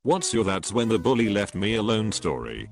What's your "that's when the bully left me alone" story?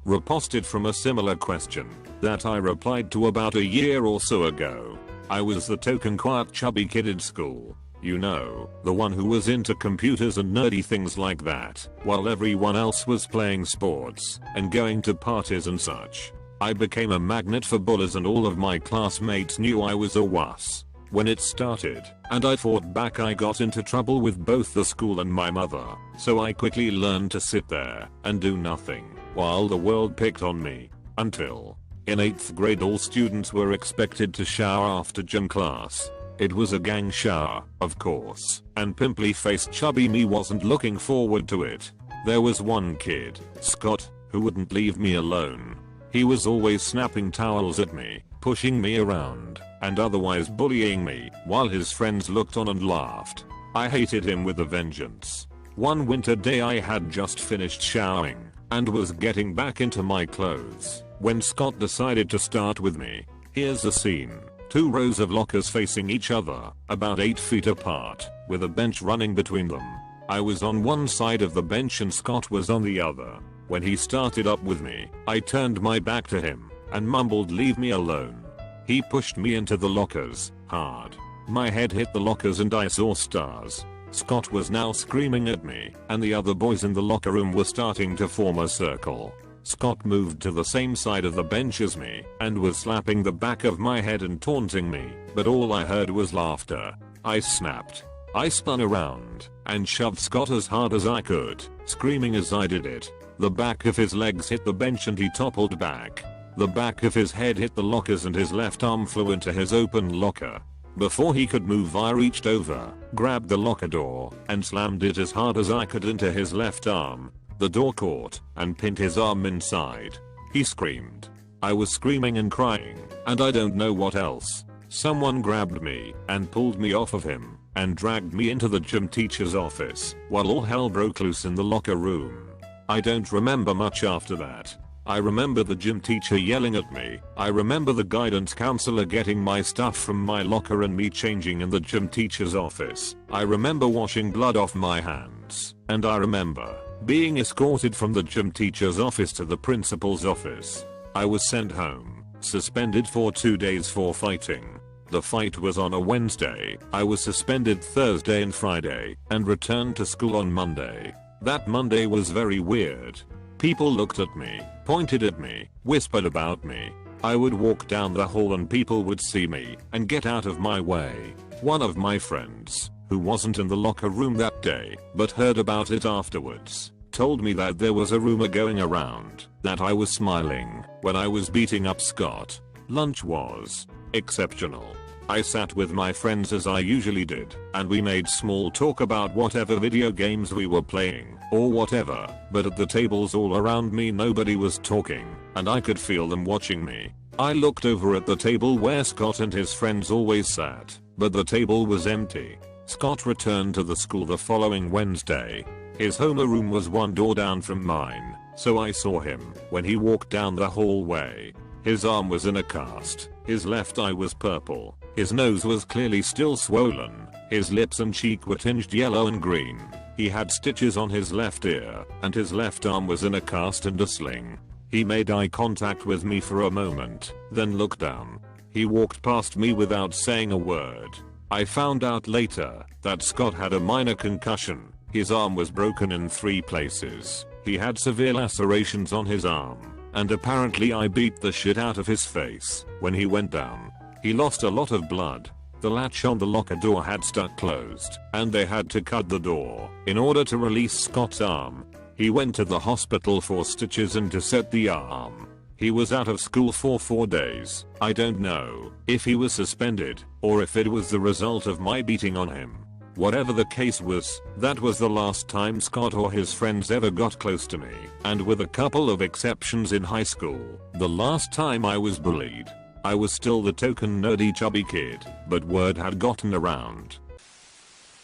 Reposted from a similar question that I replied to about a year or so ago. I was the token quiet chubby kid at school. You know, the one who was into computers and nerdy things like that, while everyone else was playing sports and going to parties and such. I became a magnet for bullies and all of my classmates knew I was a wuss. When it started, and I fought back, I got into trouble with both the school and my mother, so I quickly learned to sit there and do nothing while the world picked on me. Until, in 8th grade, all students were expected to shower after gym class. It was a gang shower, of course, and pimply-faced chubby me wasn't looking forward to it. There was one kid, Scott, who wouldn't leave me alone. He was always snapping towels at me, pushing me around, and otherwise bullying me, while his friends looked on and laughed. I hated him with a vengeance. One winter day I had just finished showering, and was getting back into my clothes, when Scott decided to start with me. Here's the scene. 2 rows of lockers facing each other, about 8 feet apart, with a bench running between them. I was on one side of the bench and Scott was on the other. When he started up with me, I turned my back to him and mumbled, "Leave me alone." He pushed me into the lockers, hard. My head hit the lockers and I saw stars. Scott was now screaming at me, and the other boys in the locker room were starting to form a circle. Scott moved to the same side of the bench as me, and was slapping the back of my head and taunting me, but all I heard was laughter. I snapped. I spun around, and shoved Scott as hard as I could, screaming as I did it. The back of his legs hit the bench and he toppled back. The back of his head hit the lockers and his left arm flew into his open locker. Before he could move, I reached over, grabbed the locker door, and slammed it as hard as I could into his left arm. The door caught and pinned his arm inside. He screamed. I was screaming and crying, and I don't know what else. Someone grabbed me and pulled me off of him and dragged me into the gym teacher's office while all hell broke loose in the locker room. I don't remember much after that. I remember the gym teacher yelling at me. I remember the guidance counselor getting my stuff from my locker and me changing in the gym teacher's office. I remember washing blood off my hands. And I remember being escorted from the gym teacher's office to the principal's office. I was sent home, suspended for 2 days for fighting. The fight was on a Wednesday. I was suspended Thursday and Friday, and returned to school on Monday. That Monday was very weird. People looked at me, pointed at me, whispered about me. I would walk down the hall and people would see me and get out of my way. One of my friends, who wasn't in the locker room that day, but heard about it afterwards, told me that there was a rumor going around that I was smiling when I was beating up Scott. Lunch was exceptional. I sat with my friends as I usually did, and we made small talk about whatever video games we were playing, or whatever, but at the tables all around me nobody was talking, and I could feel them watching me. I looked over at the table where Scott and his friends always sat, but the table was empty. Scott returned to the school the following Wednesday. His homeroom was one door down from mine, so I saw him when he walked down the hallway. His arm was in a cast, his left eye was purple, his nose was clearly still swollen, his lips and cheek were tinged yellow and green. He had stitches on his left ear, and his left arm was in a cast and a sling. He made eye contact with me for a moment, then looked down. He walked past me without saying a word. I found out later that Scott had a minor concussion. His arm was broken in 3 places. He had severe lacerations on his arm, and apparently I beat the shit out of his face when he went down. He lost a lot of blood. The latch on the locker door had stuck closed, and they had to cut the door in order to release Scott's arm. He went to the hospital for stitches and to set the arm. He was out of school for 4 days. I don't know if he was suspended, or if it was the result of my beating on him. Whatever the case was, that was the last time Scott or his friends ever got close to me, and with a couple of exceptions in high school, the last time I was bullied. I was still the token nerdy chubby kid, but word had gotten around.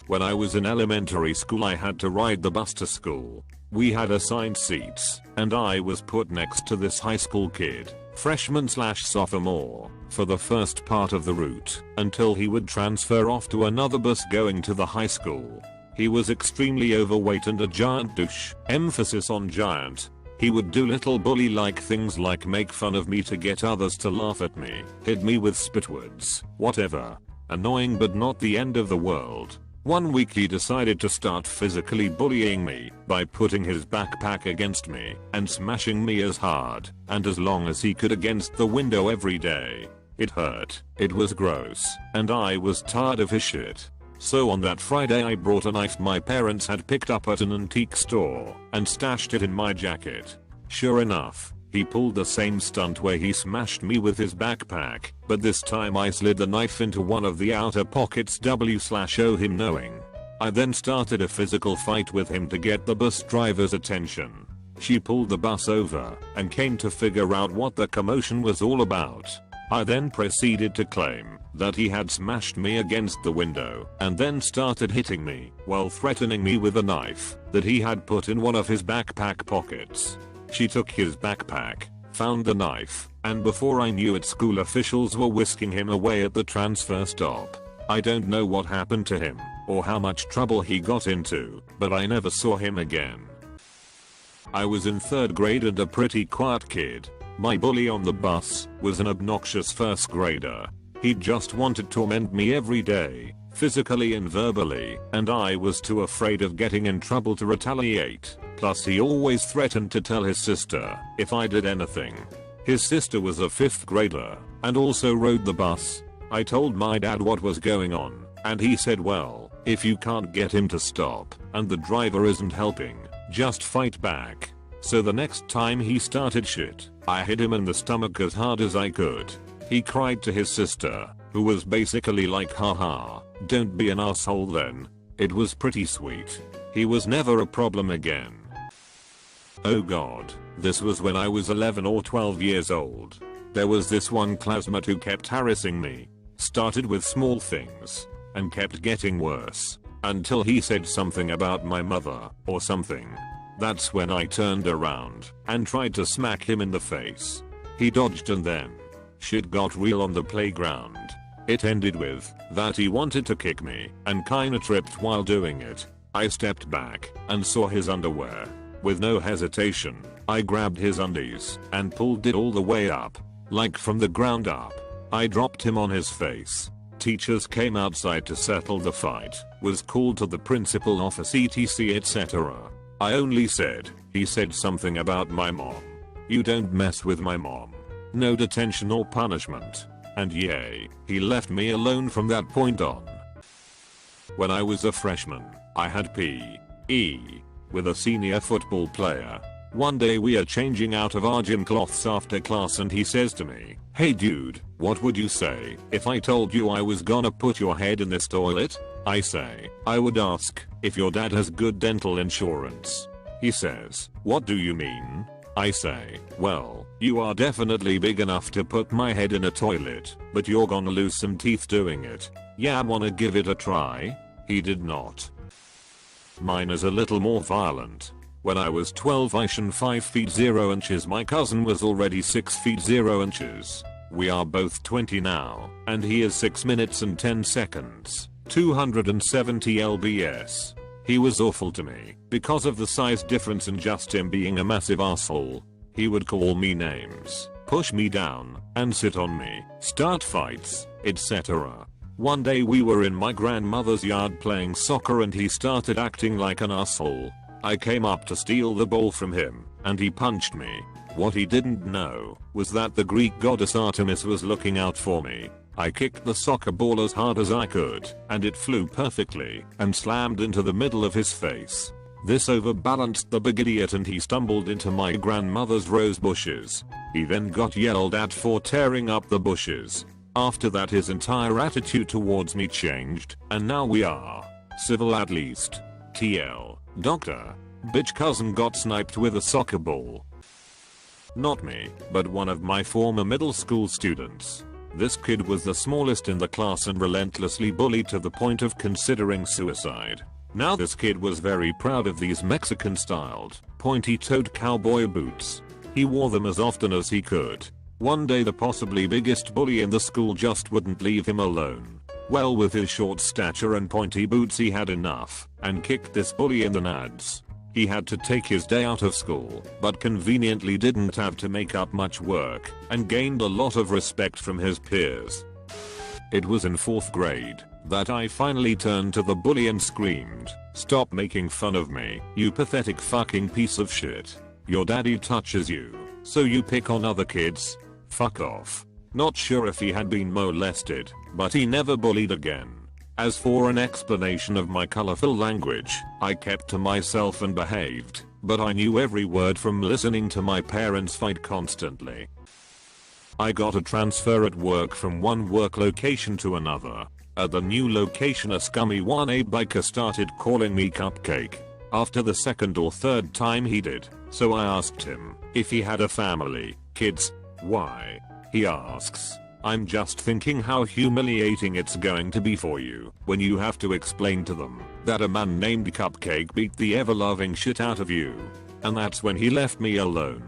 When I was in elementary school I had to ride the bus to school. We had assigned seats, and I was put next to this high school kid, freshman/sophomore, for the first part of the route, until he would transfer off to another bus going to the high school. He was extremely overweight and a giant douche, emphasis on giant. He would do little bully-like things like make fun of me to get others to laugh at me, hit me with spit words, whatever. Annoying but not the end of the world. One week he decided to start physically bullying me by putting his backpack against me and smashing me as hard and as long as he could against the window every day. It hurt, it was gross, and I was tired of his shit. So on that Friday I brought a knife my parents had picked up at an antique store and stashed it in my jacket. Sure enough, he pulled the same stunt where he smashed me with his backpack, but this time I slid the knife into one of the outer pockets W/O him knowing. I then started a physical fight with him to get the bus driver's attention. She pulled the bus over and came to figure out what the commotion was all about. I then proceeded to claim that he had smashed me against the window and then started hitting me while threatening me with a knife that he had put in one of his backpack pockets. She took his backpack, found the knife, and before I knew it school officials were whisking him away at the transfer stop. I don't know what happened to him or how much trouble he got into, but I never saw him again. I was in 3rd grade and a pretty quiet kid. My bully on the bus was an obnoxious 1st grader. He just wanted to torment me every day, physically and verbally, and I was too afraid of getting in trouble to retaliate. Plus he always threatened to tell his sister if I did anything. His sister was a 5th grader and also rode the bus. I told my dad what was going on, and he said, well, if you can't get him to stop and the driver isn't helping, just fight back. So the next time he started shit, I hit him in the stomach as hard as I could. He cried to his sister, who was basically like, haha, don't be an asshole then. It was pretty sweet. He was never a problem again. Oh god, this was when I was 11 or 12 years old. There was this one classmate who kept harassing me. Started with small things and kept getting worse until he said something about my mother or something. That's when I turned around and tried to smack him in the face. He dodged and then shit got real on the playground. It ended with that he wanted to kick me and kinda tripped while doing it. I stepped back and saw his underwear. With no hesitation, I grabbed his undies and pulled it all the way up, like from the ground up. I dropped him on his face. Teachers came outside to settle the fight, was called to the principal office etc etc. I only said, he said something about my mom. You don't mess with my mom. No detention or punishment. And yay, he left me alone from that point on. When I was a freshman, I had PE with a senior football player. One day we are changing out of our gym cloths after class and he says to me, hey dude, what would you say if I told you I was gonna put your head in this toilet? I say, I would ask if your dad has good dental insurance. He says, what do you mean? I say, well, you are definitely big enough to put my head in a toilet, but you're gonna lose some teeth doing it. Yeah, wanna give it a try? He did not. Mine is a little more violent. When I was 12 I shone 5 feet 0 inches. My cousin was already 6 feet 0 inches. We are both 20 now, and he is 6 minutes and 10 seconds, 270 lbs. He was awful to me, because of the size difference and just him being a massive asshole. He would call me names, push me down, and sit on me, start fights, etc. One day we were in my grandmother's yard playing soccer and he started acting like an asshole. I came up to steal the ball from him, and he punched me. What he didn't know was that the Greek goddess Artemis was looking out for me. I kicked the soccer ball as hard as I could, and it flew perfectly and slammed into the middle of his face. This overbalanced the big idiot and he stumbled into my grandmother's rose bushes. He then got yelled at for tearing up the bushes. After that his entire attitude towards me changed, and now we are civil at least. TL, doctor, bitch cousin got sniped with a soccer ball. Not me, but one of my former middle school students. This kid was the smallest in the class and relentlessly bullied to the point of considering suicide. Now this kid was very proud of these Mexican-styled, pointy-toed cowboy boots. He wore them as often as he could. One day the possibly biggest bully in the school just wouldn't leave him alone. Well, with his short stature and pointy boots he had enough and kicked this bully in the nads. He had to take his day out of school, but conveniently didn't have to make up much work and gained a lot of respect from his peers. It was in 4th grade that I finally turned to the bully and screamed, "Stop making fun of me, you pathetic fucking piece of shit. Your daddy touches you, so you pick on other kids? Fuck off." Not sure if he had been molested, but he never bullied again. As for an explanation of my colorful language, I kept to myself and behaved, but I knew every word from listening to my parents fight constantly. I got a transfer at work from one work location to another. At the new location, a scummy 1A biker started calling me Cupcake. After the 2nd or 3rd time he did, so I asked him if he had a family, kids. "Why?" he asks. "I'm just thinking how humiliating it's going to be for you when you have to explain to them that a man named Cupcake beat the ever-loving shit out of you." And that's when he left me alone.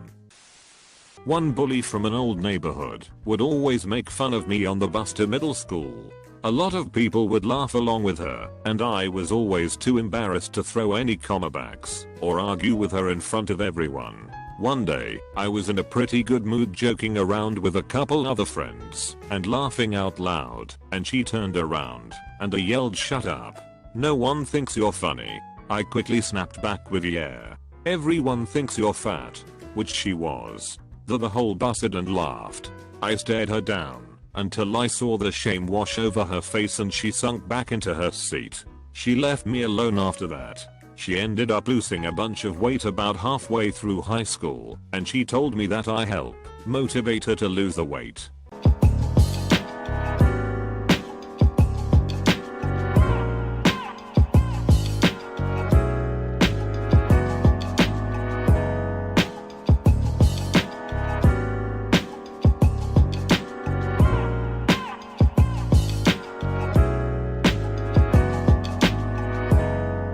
One bully from an old neighborhood would always make fun of me on the bus to middle school. A lot of people would laugh along with her, and I was always too embarrassed to throw any comebacks or argue with her in front of everyone. One day, I was in a pretty good mood joking around with a couple other friends and laughing out loud, and she turned around and I yelled, "Shut up. No one thinks you're funny." I quickly snapped back with, "Yeah. Everyone thinks you're fat," which she was. The whole busted and laughed. I stared her down until I saw the shame wash over her face and she sunk back into her seat. She left me alone after that. She ended up losing a bunch of weight about halfway through high school, and she told me that I helped motivate her to lose the weight.